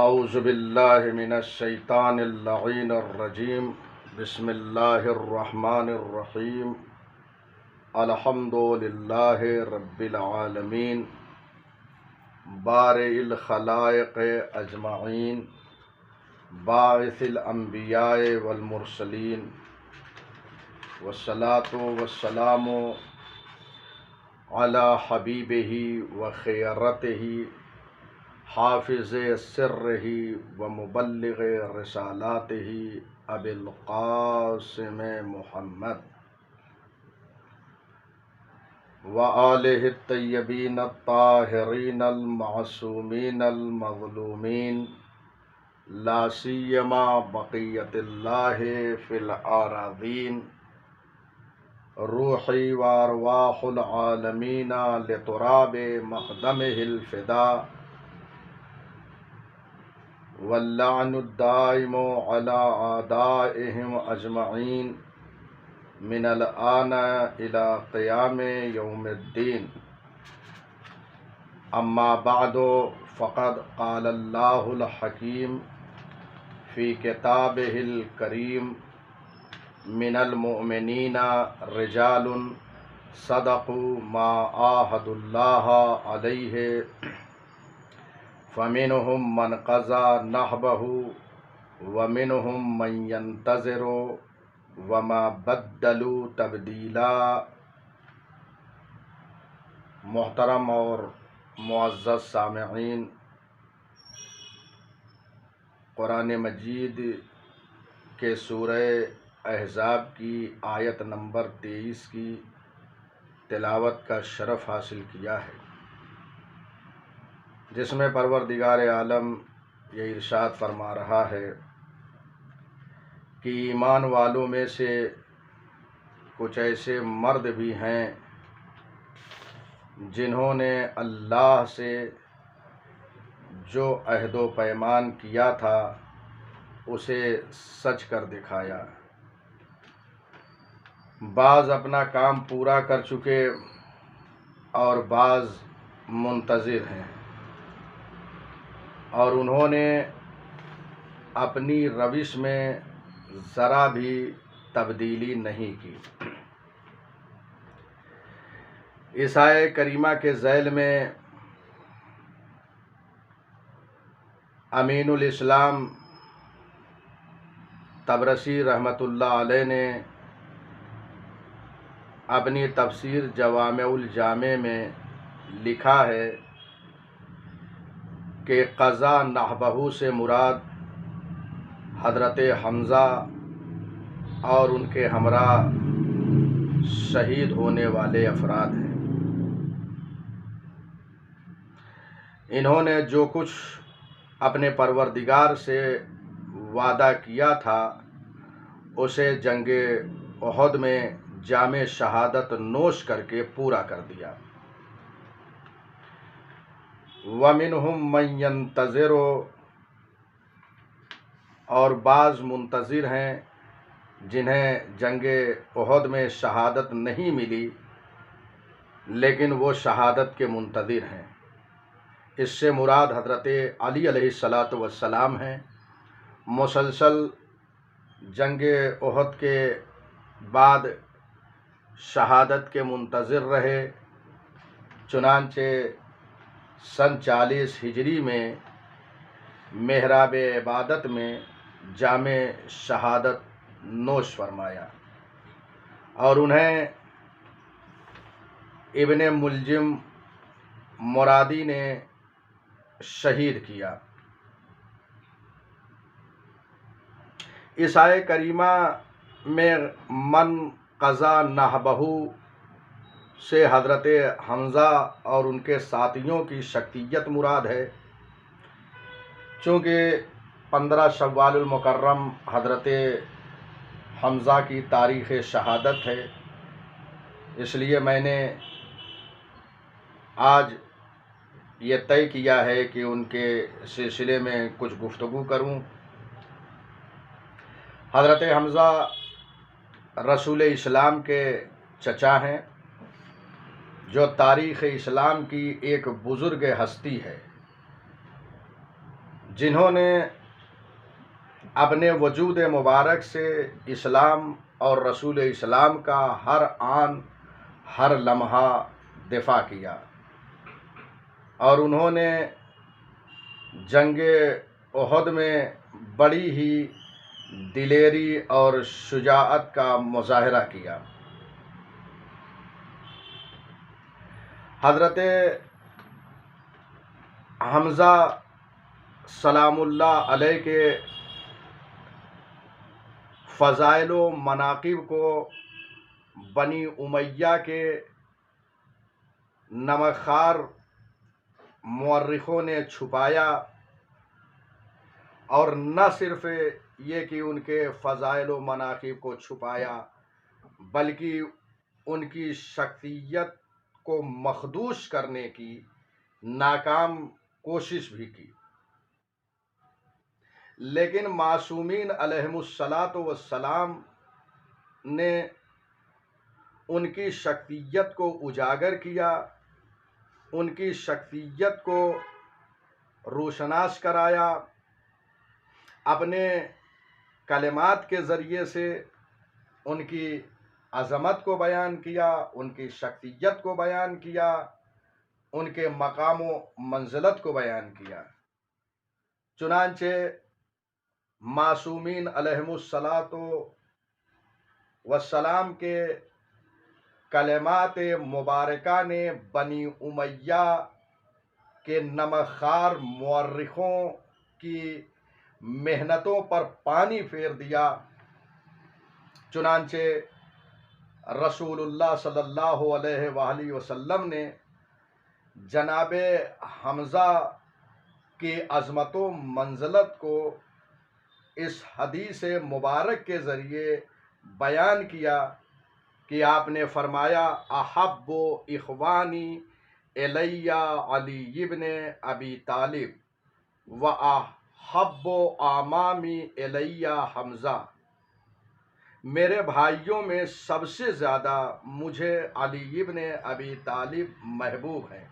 اعوذ باللہ من الشیطان اللعین الرجیم بسم اللہ الرحمن الرحیم الحمد للہ رب العالمین بارئ الخلائق اجمعین باعث الانبیاء والمرسلین والصلاة والسلام علی حبیبہ وخیرتہ حافظ سرہ ومبلغ رسالاتہ ابی القاسم محمد وآلہ الطیبین الطاہرین المعصومین المظلومین لا سیما بقیت اللہ فی الارضین روحی وارواح العالمین لتراب مقدمہ الفدا واللعن الدائم على اعدائهم اجمعین من الآن الى قیام یوم الدین اما بعد فقد قال اللہ الحکیم فی کتابہ الکریم من المؤمنین رجال صدقوا ما عاہدوا اللہ علیہ فمنهم من قضى نحبه ومنهم من ينتظر وما بدلوا تبدیلا۔ محترم اور معزز سامعین، قرآن مجید کے سورہ احزاب کی آیت نمبر 23 کی تلاوت کا شرف حاصل کیا ہے، جس میں پروردگار عالم یہ ارشاد فرما رہا ہے کہ ایمان والوں میں سے کچھ ایسے مرد بھی ہیں جنہوں نے اللہ سے جو عہد و پیمان کیا تھا اسے سچ کر دکھایا۔ بعض اپنا کام پورا کر چکے اور بعض منتظر ہیں، اور انہوں نے اپنی روش میں ذرا بھی تبدیلی نہیں کی۔ اس آیہ کریمہ کے ذیل میں امین الاسلام طبرسی رحمۃ اللہ علیہ نے اپنی تفسیر جوامع الجامع میں لکھا ہے کہ قضا نحبہ سے مراد حضرت حمزہ اور ان کے ہمراہ شہید ہونے والے افراد ہیں۔ انہوں نے جو کچھ اپنے پروردگار سے وعدہ کیا تھا اسے جنگ احد میں جام شہادت نوش کر کے پورا کر دیا۔ وَمِنْهُمْ مَنْ يَنْتَظِرُ، اور بعض منتظر ہیں جنہیں جنگ احد میں شہادت نہیں ملی لیکن وہ شہادت کے منتظر ہیں۔ اس سے مراد حضرت علی علیہ السلام ہیں۔ مسلسل جنگ احد کے بعد شہادت کے منتظر رہے، چنانچہ سن 40 ہجری میں محراب عبادت میں جامع شہادت نوش فرمایا اور انہیں ابن ملجم مرادی نے شہید کیا۔ اس آیہ کریمہ میں من قضا نحبہ سے حضرت حمزہ اور ان کے ساتھیوں کی شخصیت مراد ہے، چونکہ 15 شوال المکرم حضرت حمزہ کی تاریخ شہادت ہے، اس لیے میں نے آج یہ طے کیا ہے کہ ان کے سلسلے میں کچھ گفتگو کروں۔ حضرت حمزہ رسول اسلام کے چچا ہیں، جو تاریخ اسلام کی ایک بزرگ ہستی ہے، جنہوں نے اپنے وجود مبارک سے اسلام اور رسول اسلام کا ہر آن ہر لمحہ دفاع کیا، اور انہوں نے جنگ احد میں بڑی ہی دلیری اور شجاعت کا مظاہرہ کیا۔ حضرت حمزہ سلام اللہ علیہ کے فضائل و مناقب کو بنی امیہ کے نمکخوار مورخوں نے چھپایا، اور نہ صرف یہ کہ ان کے فضائل و مناقب کو چھپایا، بلکہ ان کی شخصیت کو مخدوش کرنے کی ناکام کوشش بھی کی۔ لیکن معصومین علیہم السلام نے ان کی شخصیت کو اجاگر کیا، ان کی شخصیت کو روشناس کرایا، اپنے کلمات کے ذریعے سے ان کی عظمت کو بیان کیا، ان کی شخصیت کو بیان کیا، ان کے مقام و منزلت کو بیان کیا۔ چنانچہ معصومین علیہم السلام کے کلمات مبارکہ نے بنی امیہ کے نمکخوار مورخوں کی محنتوں پر پانی پھیر دیا۔ چنانچہ رسول اللہ صلی اللہ علیہ وآلہ وسلم نے جناب حمزہ کی عظمت و منزلت کو اس حدیث مبارک کے ذریعے بیان کیا کہ آپ نے فرمایا: احب اخوانی الی علی ابن ابی طالب و احب اعمامی الی حمزہ۔ میرے بھائیوں میں سب سے زیادہ مجھے علی ابن ابی طالب محبوب ہیں،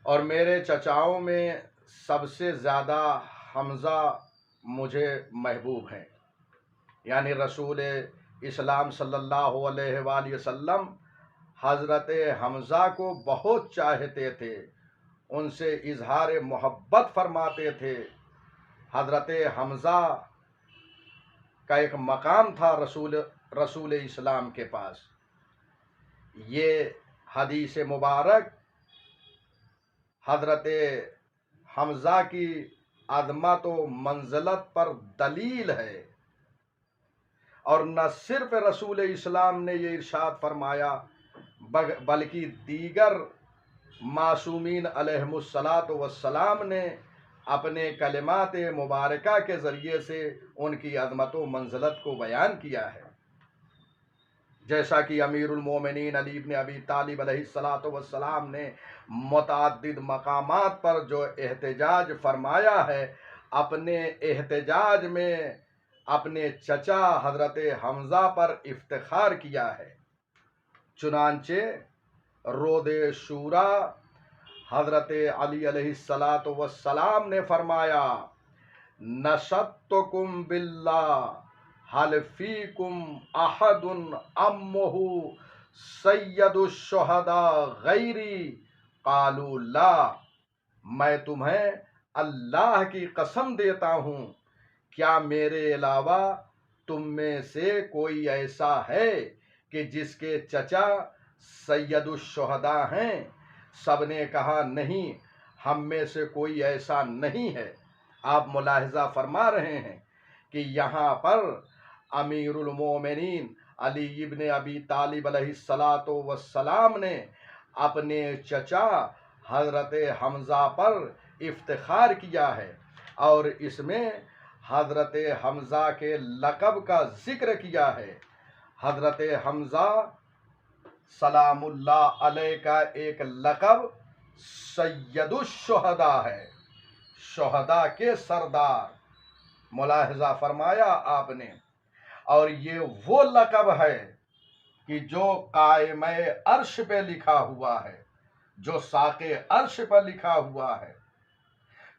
اور میرے چچاؤں میں سب سے زیادہ حمزہ مجھے محبوب ہیں۔ یعنی رسول اسلام صلی اللہ علیہ وآلہ وسلم حضرت حمزہ کو بہت چاہتے تھے، ان سے اظہار محبت فرماتے تھے۔ حضرت حمزہ کا ایک مقام تھا رسول اسلام کے پاس۔ یہ حدیث مبارک حضرت حمزہ کی عظمت و منزلت پر دلیل ہے، اور نہ صرف رسول اسلام نے یہ ارشاد فرمایا بلکہ دیگر معصومین علیہم السلام نے اپنے کلمات مبارکہ کے ذریعے سے ان کی عظمت و منزلت کو بیان کیا ہے۔ جیسا کہ امیر المومنین علی بن ابی طالب علیہ السلام نے متعدد مقامات پر جو احتجاج فرمایا ہے، اپنے احتجاج میں اپنے چچا حضرت حمزہ پر افتخار کیا ہے۔ چنانچہ رود شورا حضرت علی علیہ السلام نے فرمایا: نشدتکم باللہ حل فیکم احد امہ سید الشہداء غیری قالوا لا۔ میں تمہیں اللہ کی قسم دیتا ہوں، کیا میرے علاوہ تم میں سے کوئی ایسا ہے کہ جس کے چچا سید الشہداء ہیں؟ سب نے کہا: نہیں، ہم میں سے کوئی ایسا نہیں ہے۔ آپ ملاحظہ فرما رہے ہیں کہ یہاں پر امیر المومنین علی ابن ابی طالب علیہ السلام نے اپنے چچا حضرت حمزہ پر افتخار کیا ہے، اور اس میں حضرت حمزہ کے لقب کا ذکر کیا ہے۔ حضرت حمزہ سلام اللہ علیہ کا ایک لقب سید الشہداء ہے، شہداء کے سردار۔ ملاحظہ فرمایا آپ نے، اور یہ وہ لقب ہے کہ جو قائم عرش پہ لکھا ہوا ہے، جو ساق عرش پر لکھا ہوا ہے۔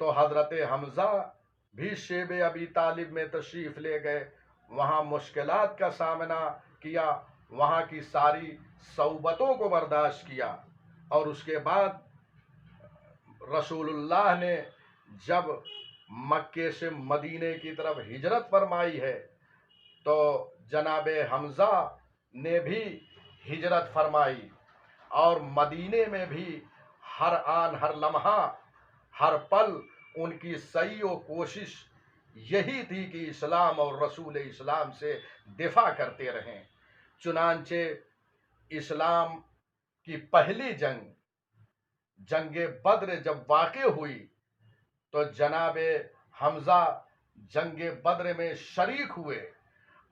تو حضرت حمزہ بھی شیب ابی طالب میں تشریف لے گئے، وہاں مشکلات کا سامنا کیا، وہاں کی ساری صعوبتوں کو برداشت کیا، اور اس کے بعد رسول اللہ نے جب مکے سے مدینے کی طرف ہجرت فرمائی ہے تو جناب حمزہ نے بھی ہجرت فرمائی، اور مدینے میں بھی ہر آن ہر لمحہ ہر پل ان کی سعی و کوشش یہی تھی کہ اسلام اور رسول اسلام سے دفاع کرتے رہیں۔ چنانچہ اسلام کی پہلی جنگ بدر جب واقع ہوئی تو جناب حمزہ جنگ بدر میں شریک ہوئے،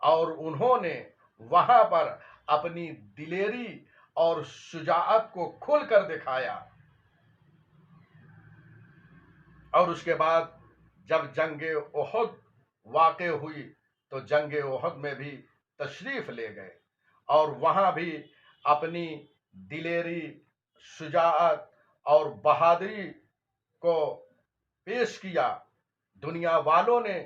اور انہوں نے وہاں پر اپنی دلیری اور شجاعت کو کھل کر دکھایا۔ اور اس کے بعد جب جنگ احد واقع ہوئی تو جنگ احد میں بھی تشریف لے گئے، اور وہاں بھی اپنی دلیری، شجاعت اور بہادری کو پیش کیا۔ دنیا والوں نے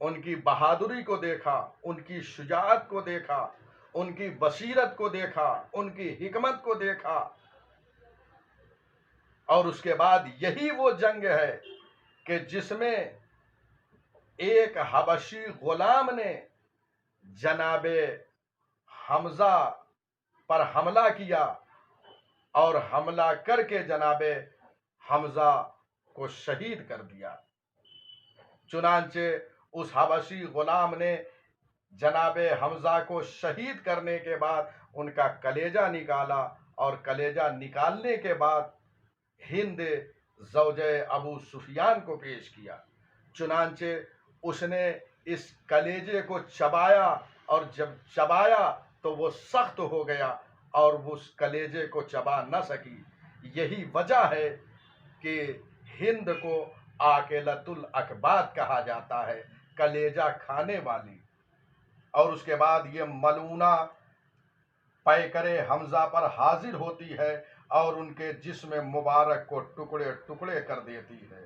ان کی بہادری کو دیکھا، ان کی شجاعت کو دیکھا، ان کی بصیرت کو دیکھا، ان کی حکمت کو دیکھا، اور اس کے بعد یہی وہ جنگ ہے کہ جس میں ایک حبشی غلام نے جناب حمزہ پر حملہ کیا، اور حملہ کر کے جناب حمزہ کو شہید کر دیا۔ چنانچہ اس حبشی غلام نے جناب حمزہ کو شہید کرنے کے بعد ان کا کلیجہ نکالا، اور کلیجہ نکالنے کے بعد ہند زوجہ ابو سفیان کو پیش کیا۔ چنانچہ اس نے اس کلیجے کو چبایا، اور جب چبایا تو وہ سخت ہو گیا اور اس کلیجے کو چبا نہ سکی۔ یہی وجہ ہے کہ ہند کو عاقلۃ الاکباد کہا جاتا ہے، کلیجہ کھانے والی۔ اور اس کے بعد یہ ملونہ پیکر حمزہ پر حاضر ہوتی ہے اور ان کے جسم مبارک کو ٹکڑے ٹکڑے کر دیتی ہے۔